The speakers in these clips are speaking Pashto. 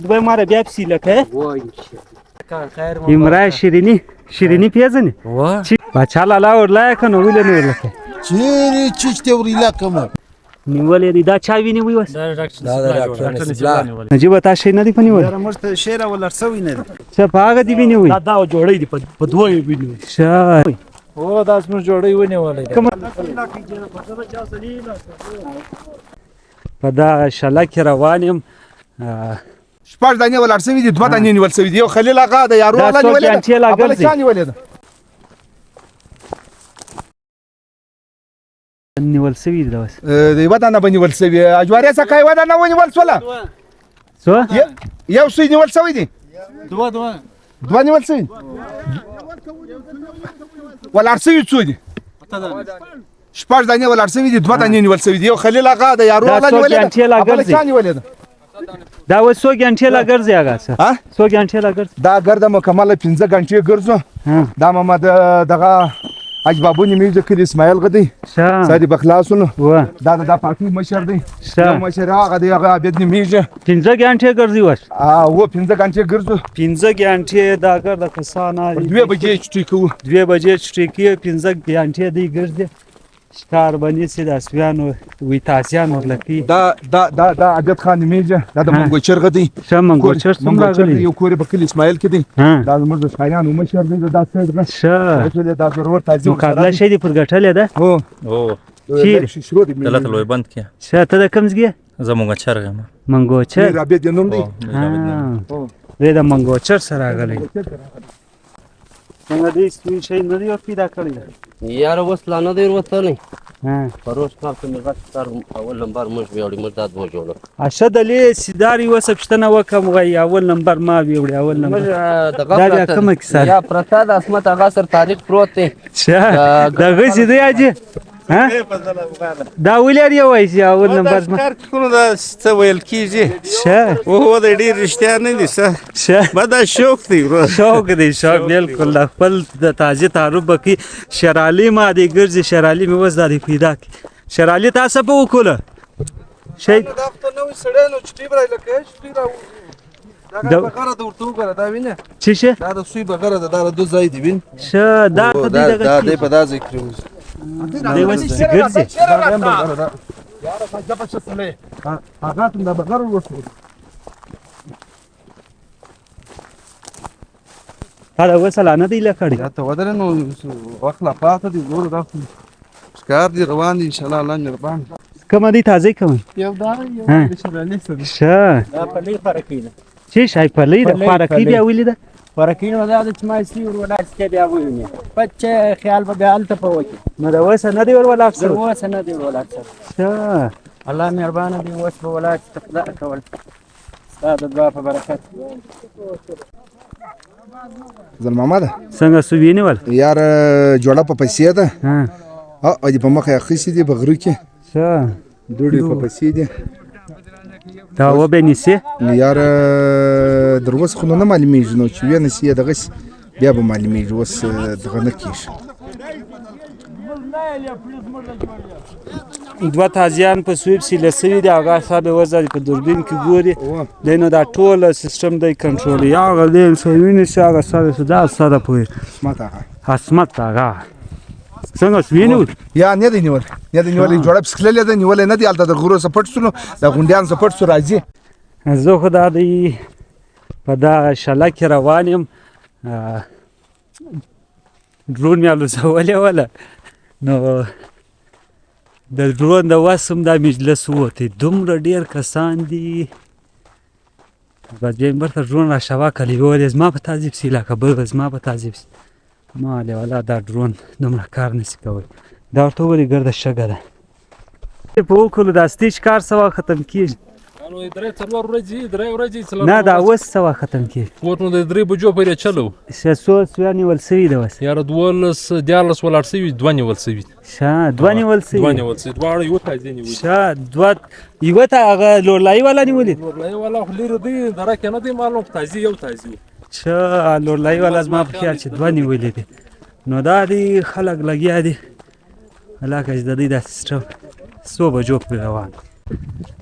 دوی ماره بیا پسې لکه وای خیر امرا شیرینی پیژنې چې بچا لالا ورلا کنه ویل نه ورلکه چیرې چشته وريلا کوم نیولې دی دا چا ویني وي وس دا ډاکټر نصیب نجیب تا شي نه دی پنی ول یاره موږ ته شعر ولرسوي نه څه پاګه دی ویني وي دا جوړې دی په دوه ویني شا او دا اسمه جوړې ونیولې کوم په دا شلک روانم شپږ دانې ولرسوي دي دوه دانې نیول سوي دي یو خلیل آقا د یارو الله نیولې بل چا نیولې ده نیول سوي دی اوس د یو دانه بنیول سوي اجواري څخه یو دانه ونیول سوله څو یو سوي نیول سوي دي دوه نیول سوي ولرسوي څو دي شپږ دانې ولرسوي دي دوه دانې نیول سوي دي یو خلیل آقا د یارو الله نیولې بل چا نیولې ده دا و 100 غنټې لا ګرځي هغه څه 100 غنټې لا ګرځي دا ګرځه مکمله 15 غنټې ګرځو دا محمد دغه اج بابو نیمه کلی اسماعیل غدی سادي بخلاصونو و دا پاکي مشر دی مشر هغه دی هغه عبد نیمه 15 غنټې ګرځي وس و 15 غنټې ګرځو 15 غنټې دا ګرځه کسانه 2 بجې چټي کو 2 بجې چټي کې 15 غنټې دی ګرځي شکار باندې سي د اسویانو وی تاسیانو لکی دا عبد خان میجه دا د منګو چرغ دی منګو چرغ څنګه غلي یو کور بکل اسماعیل کې دی دا زموږ د شایانو مشر دی دا څه دا ضرورت تاسو مقابله شي دی پر غټلې ده او چې شروع دی دلته لوی بند کې شاته د کمزګي زموږ چرغ منګو چرغ عبد نوم دی دا منګو چرغ سره غلي څنګه دې سوي شي نه دی پیدا کړی یار وسلا نه دی ورته نه ها پروش کار ته مې غټ اول نمبر مش ویوړي مردا دو جوړ اشد علي سیداری وسبشتنه وکم غي اول نمبر ما ویوړي اول نمبر دا کوم کیسه یا پرساد اسمت هغه سر تاریخ پروت دی دا غسی دی اجي ها دا ولر یو وایي اول نمبر ما کار کوو دا څه ویل کیږي او د ډیر رښتیا نه دي څه بدا شوق دی شوق بالکل خپل د تازه تعارف بکی شرالی ما دی ګرځي شرالی مې وز د پیدا کی شرالی تاسو په وکوله شي دا ته نو سړی نو چټي برای لکه چټي راو دا بغره د ورتو غره دا وینه چی دا د سوی بغره دا د ځای دی وین شه دا د په دا ذکر دی وسی ګرځي یاره سجده په شسله هغه ته د بغره ورسو دا وسله نه دی لکړی ته ودر نو وخت لا پاته دی ګور دا ښکار دی روان دي ان شاء الله الله مهربان کوم دي تازه کوم یو دا یو شرالي سره شه دا په لې فرقې ده چی شای په لې د فرقې بیا ویل ده فرقې نو دا چې ما سي ور ولاس کې بیا ویني پچ خیال به بیا الته پوکي نو دا وسه نه دی ور ولا اکثر وسه نه دی ولا اکثر شه الله مهربان دی وس په ولاس تقدا کول ستاسو د دعا په برکت زل محمد څنګه سوینه ول یار جوړه په پیسې ده او دې په مخه خېسې دي بغرو کې شه دوړي په پیسې دي دا و به نيسي یار دروس خو نه معلومیږي نو چې وینې سي دغه بیا به معلومیږي اوس دغه نه کیږي دوه تازیان په سویب سی لسوي دی هغه صاحب وزارت په دوربین کې ګوري دینو دا ټول سیستم دی کنټرول یا غلین سوینه شي هغه سره سره پوي حسمت هغه څنګه سوینه یا نه دی نیول جوړه بسکلې ده نیول نه دی الته د غرو سپټ سونو د غونډیان سپټ سو راځي زه خدای دی په دا شلک روانم درون مې الوزولې ولا نو د درون د واسم د مجلس وته دومره ډیر کسان دي راځم برته درون را شوا کلی ولې ما په تعذيب سیلا کبه ما په تعذيب ما له ولا دا درون دومره کار نشي کوي دا ورته وري ګرځه شګه ده په وکړو د استیش کار سوا ختم کیږي نو درې څلور ورځې څلور نه دا اوس سوا ختم کیږي ورته د درې بجو پورې چلو شسو سوانی ول سوي ده وس یار دولس دیالس ولر سوي دوانی ول سوي شه دوانی ول سوي دواړه یو تازه نیول شه دوه یو ته هغه لورلای ولا نیولې لورلای ولا خلیر دی درکه نه دی معلوم تازه یو تازه شه لورلای ولا زما په خیال چې دوانی ویلې دي نو دا دی خلک لګیا دي علاقه د دې د سیستم 100 بجو په روان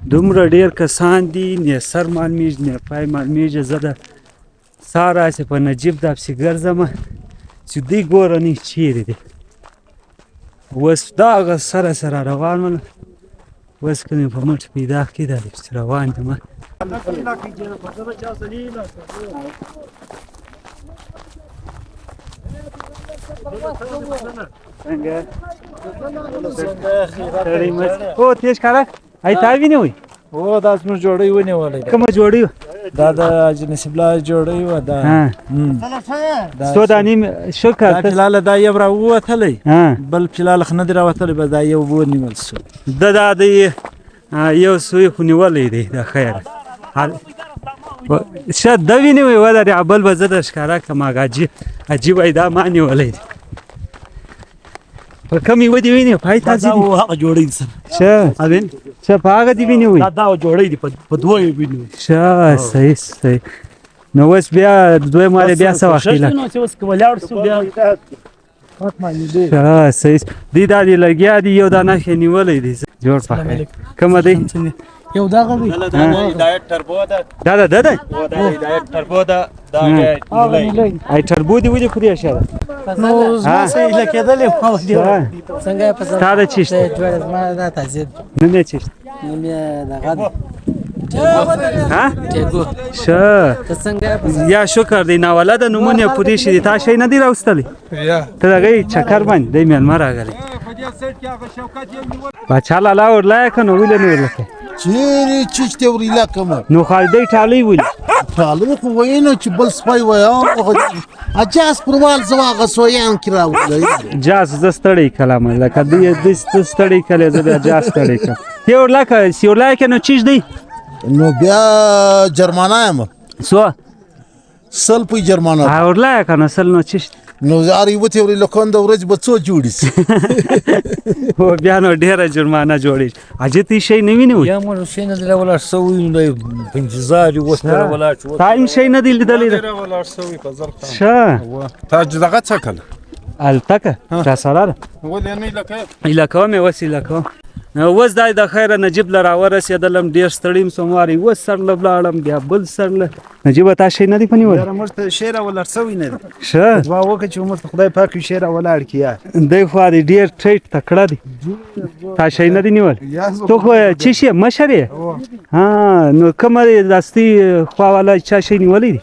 دومره ډېر کسان دي نه سر معلومیږي نه پای معلومیږي. زه د سهار هسې په نجیب دا پسې ګرځمه چې دوی ګوره نه چیرې دي. اوس دغه سره سره روان ول، اوس که مې په مټ پیدا کړي دا پسې روان یم. او تېز کارک ای تا وینئ؟ او دا زموږ جوړۍ ونیولې ده. کومه جوړۍ وه؟ دا د حاجي نصیب الله جوړۍ وه. دا څو دانې ښه دا فلال دا یو راووتلی، بل فلال خو نه دی راوتلی، بس دا یو ونیول سو. دا د یو سوی خو نیولی دی د خیر ښه ده ونیوی ولرې بل به زه در ښکاره کړم. هغه عجیب ای دا ما نیولی دی. په کومې ودې ونیو؟ پای تازې دي؟ هغه جوړۍ سره ښه ښه په هغه دې ونیوی؟ دا جوړۍ دي په دوه یې ونیوی. ښه صحیح صحیح. نو اوس بیا دویم وارې بیا څه وخت کېله؟ اوس که ولاړ سو بیا ښه صحیح. دوی دا دې لګیا دي یو دا نښې نیولی دی. جوړ پخیر. کومه دی؟ یو دغه دی. هدایت ټربو ده. دا ده ده ده؟ دا هدایت ټربو ده. دا ای ټربو دې ولې خوري ښه؟ نو زما څه هیله کېدلې څنګه یې په سر ستا د چیشت جوړه زما دا تازه نوم یې چیشت؟ نوم یې دغه دی ها؟ ټیګو. ښه ته څنګه یې په سر یا شکر دی ناولده نومونه پوره شي دي. تا شی نه دی راوستلی؟ ته دغه چکر باندې دی میلمه راغلی. باچا لالا ورلایه که نو ولې نه ورلکه؟ چیرې چیشتې ورېله کمه نو خالدی ټالۍ ولي؟ ټالۍ خو ویینو چې بل سپی ویام اجاز پروال زه هغه سویان کې راوړی جاز زه ستړی کلمه لکه دوی ته ستړی کړی زه بیا جاز ستړی کړم. تی ورلکه سی ورلایه نو چیش دی؟ نو بیا جرمانه یم څو؟ سل پوی جرمانه ورلایه که نو سل نو چیش نو هر یوه ته ورېله کنده ورځ به څو جوړې سي هو بیا نو ډېره جرمانه جوړېږي. حاجي ته یې شی نه ویني؟ یا مو شی نه دی راولاړ سوی نو دی په انتظار یې اوس نه راولاړ شو. تا هم شی نه دی لیدلی ده؟ ښه تا دغه څه کړه؟ التکه راسره ده ولې نه لکه ایله کوم یې اوس ایله کوم. اوس دا د خیره نجیب له راورسېدلم ډېر ستړی یم سوموار اوس سر له ولاړم بیا بل سر له. نجیبه تا شی نه دی په نیولی؟ موږ ته شی راولاړ سوی نه دی. ښه دعا وکړه چې موږ ته خدای پاک شی راولاړ کړي. دی خو دې ډېر ټیټ تکړه دی. تا شی نه دی نیولی؟ تو خو څه شی مشر یې؟ ها نو کومه دستي خوا والا چا شی نیولی دی؟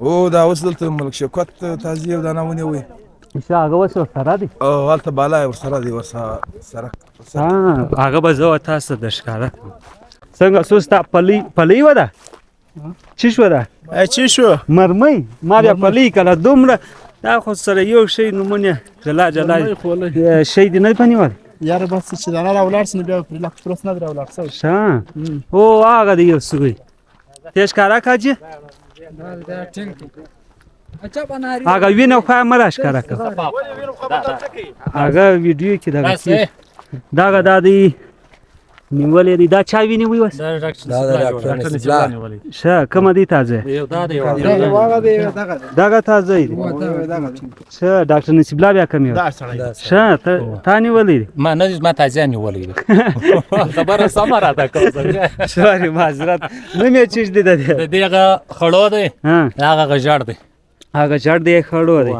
او دا اوس دلته ملک شوکت تازي یو دانه ونیوی. هغه اوس ورسره دی؟ او هلته بالا یې ورسره دی ورسره. هغه به زه تاسو ته ښکاره کړم. څنګه څو ستا پلۍ وه ده؟ څه شوه ده؟ څه شو؟ مرمۍ ما بیا پلۍ کړه دومره. دا خو سره یو شی نومونه جلا جلا شی دې نه دی په نیولی؟ یاره بس چې دانه راولاړ سي نو بیا پرې لکه پروس نه دی راولاړ سوی. ښه او هغه دی یو سوی. ته یې ښکاره کړه حاجي؟ هغه وینه خو یې مه راښکاره کړه. هغه ویډیو کې دغه دغه دا دی نیولی دی. دا چا ونیوی اوس؟ ښه کومه دی تازه؟ دغه تازه دی. ښه ډاکټر نصیب الله بیا کوم یو؟ ښه تا نیولی دی؟ ما نه ما تازه نیولی دی. خبره سمه راته کوه. سوري معذرت. نوم یې چیش دی د دې؟ د دې هغه خړو دی هغه غژړ دی. هغه جړ دی خړو دی.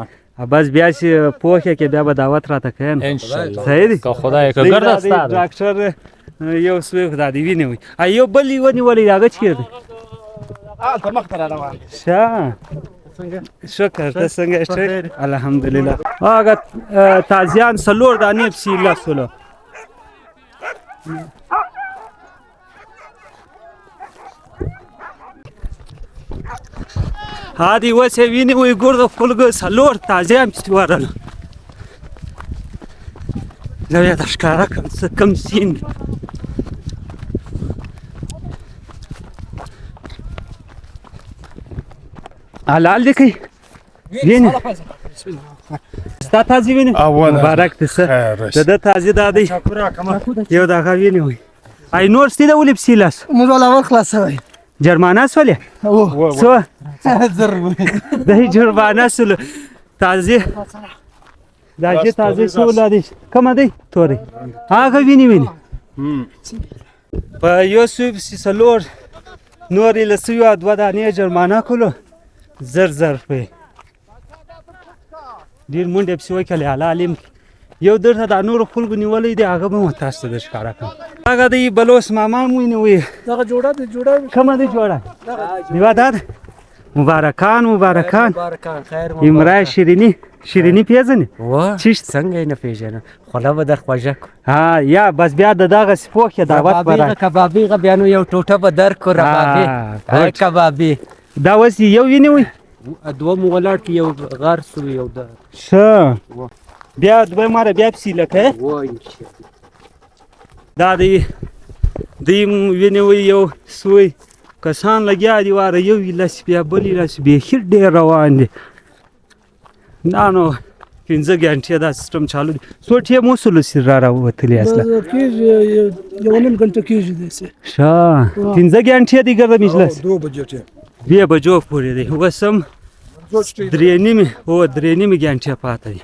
بس بیا چې پوهه کې بیا به دعوت راته کوي انشاءالله. صحیح دی. که خدای که ګرده ستا دی. ډاکټر یو سوی خدا دې ونیوی. یو بل یې ونیولی هغه چېرې دی؟ هلته مخته را روان. ښه شکر ته څنګه یې ښه؟ الحمدلله. هغه تازیان څلور دانې پسې لسولو. هادي اوس یې ونیوی ګور د خپلګو څلور تازیان پسې ورغله. زه بیا در ښکاره کړم څه کوم سیند. حلال دی که وینې؟ ستا تازي وینې؟ مبارک دی څه د ده تازي دا دی یو دغه ونیوی. ای نور ستی ده ولې پسې لاس؟ موږ ول اول خلاص سوی. جرمانه سولې؟ څو؟ دی جرمانه سولو. تازي دا چې تازه سوله دی کومه دی؟ تورې هغه وینې په یو سوی پسې څلور نورې له سویو 2 دانې جرمانه کړلو 1000 روپۍ ډېر منډې پسې وکړلې الله علم یو درته دا نورو خلکو نیولی دی هغه به مو تاسو ته در ښکاره کړم هغه د بلوس ماما مو ونیوی دغه جوړه د جوړه کومه دی جوړه دیوه دا ده مبارکان خیر امرای شیرینی پیژنې وا چیش څنګه یې نه پیژنم خوله به در خوږه کړو ها یا بس بیا د دغه سپوخ یې دعوت برا کبابي بیا نو یو ټوټه به درکو ربابي کبابي دا اوس یو ونیوی دوه مو ولاړ کې یو غر سو یو د ښه بیا دوی ماره بیا پسې لکه دا دی ونیوی یو سوی کسان لګیا دي واره یو یې لس بیا بل یې لس بیخي ډېر روان دي دا نو 15 ګنټې دا سیستم چالو دی څو ټیم وسولو سي را راوتلې اصله یو نیم غنټه کېږي داسې ښه 15 ګنټې دي ګرده مجلس 2 بجې ټیم 2 بجو پورې دی اوس هم 3 نیمې ګنټې پاته دي